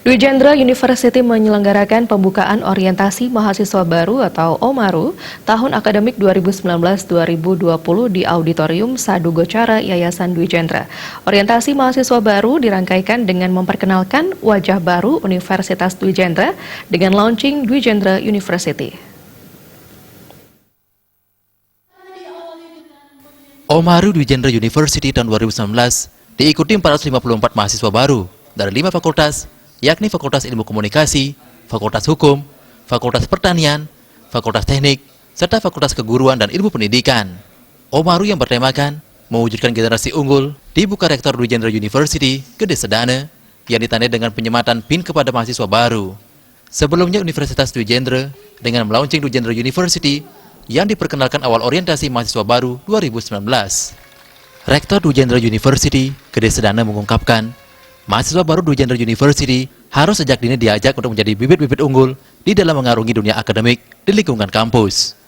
Dwi Jendra University menyelenggarakan pembukaan orientasi mahasiswa baru atau OMARU tahun akademik 2019-2020 di Auditorium Sadu Gocara Yayasan Dwi Jendra. Orientasi mahasiswa baru dirangkaikan dengan memperkenalkan wajah baru Universitas Dwi Jendra dengan launching Dwi Jendra University. OMARU Dwi Jendra University tahun 2019 diikuti 454 mahasiswa baru dari 5 fakultas, yakni Fakultas Ilmu Komunikasi, Fakultas Hukum, Fakultas Pertanian, Fakultas Teknik, serta Fakultas Keguruan dan Ilmu Pendidikan. OMARU yang bertemakan mewujudkan generasi unggul dibuka Rektor Dwi Jendra University, Gede Sedana, yang ditandai dengan penyematan PIN kepada mahasiswa baru. Sebelumnya Universitas Dwi Jendra dengan melaunching Dwi Jendra University yang diperkenalkan awal orientasi mahasiswa baru 2019. Rektor Dwi Jendra University, Gede Sedana mengungkapkan, mahasiswa baru Dwi Jendra University harus sejak dini diajak untuk menjadi bibit-bibit unggul di dalam mengarungi dunia akademik di lingkungan kampus.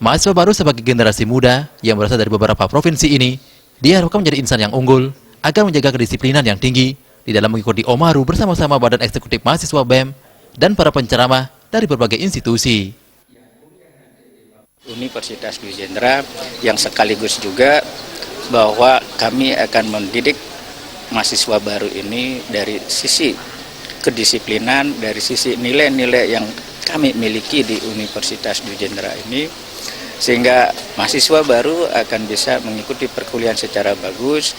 Mahasiswa baru sebagai generasi muda yang berasal dari beberapa provinsi ini diharapkan menjadi insan yang unggul agar menjaga kedisiplinan yang tinggi di dalam mengikuti OMARU bersama-sama Badan Eksekutif Mahasiswa BEM dan para penceramah dari berbagai institusi. Universitas Dwi Jendra yang sekaligus juga bahwa kami akan mendidik mahasiswa baru ini dari sisi kedisiplinan, dari sisi nilai-nilai yang kami miliki di Universitas Dwi Jendra ini, sehingga mahasiswa baru akan bisa mengikuti perkuliahan secara bagus,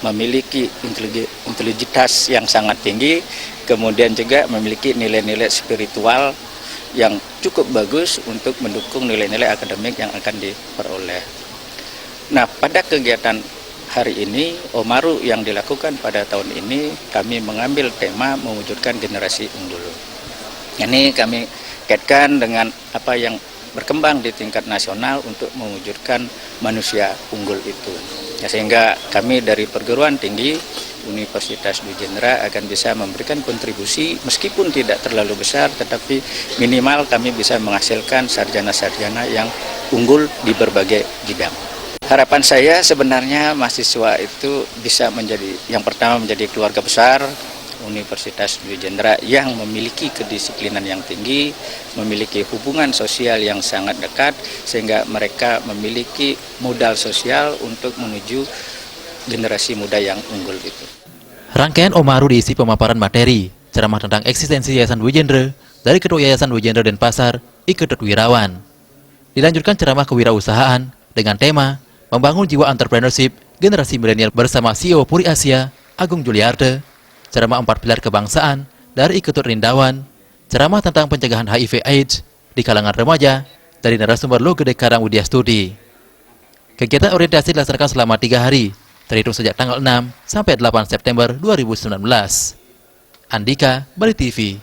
memiliki integritas yang sangat tinggi, kemudian juga memiliki nilai-nilai spiritual yang cukup bagus untuk mendukung nilai-nilai akademik yang akan diperoleh. Nah, pada kegiatan hari ini, OMARU yang dilakukan pada tahun ini, kami mengambil tema mewujudkan generasi unggul. Ini kami kaitkan dengan apa yang berkembang di tingkat nasional untuk mewujudkan manusia unggul itu. Ya, sehingga kami dari perguruan tinggi Universitas Dwi Jendra akan bisa memberikan kontribusi meskipun tidak terlalu besar, tetapi minimal kami bisa menghasilkan sarjana-sarjana yang unggul di berbagai bidang. Harapan saya sebenarnya mahasiswa itu bisa menjadi, yang pertama menjadi keluarga besar Universitas Dwi Jendra yang memiliki kedisiplinan yang tinggi, memiliki hubungan sosial yang sangat dekat, sehingga mereka memiliki modal sosial untuk menuju generasi muda yang unggul itu. Rangkaian OMARU diisi pemaparan materi, ceramah tentang eksistensi Yayasan Dwi Jendra dari Ketua Yayasan Dwi Jendra Denpasar, Ike Wirawan. Dilanjutkan ceramah kewirausahaan dengan tema Membangun Jiwa Entrepreneurship Generasi Milenial bersama CEO Puri Asia, Agung Juliarte, ceramah 4 pilar kebangsaan dari Ike Rindawan, ceramah tentang pencegahan HIV/AIDS di kalangan remaja dari narasumber Lo Gede Karang Widya Studi. Kegiatan orientasi dilaksanakan selama 3 hari, terhitung sejak tanggal 6 sampai 8 September 2019. Andika, Bali TV.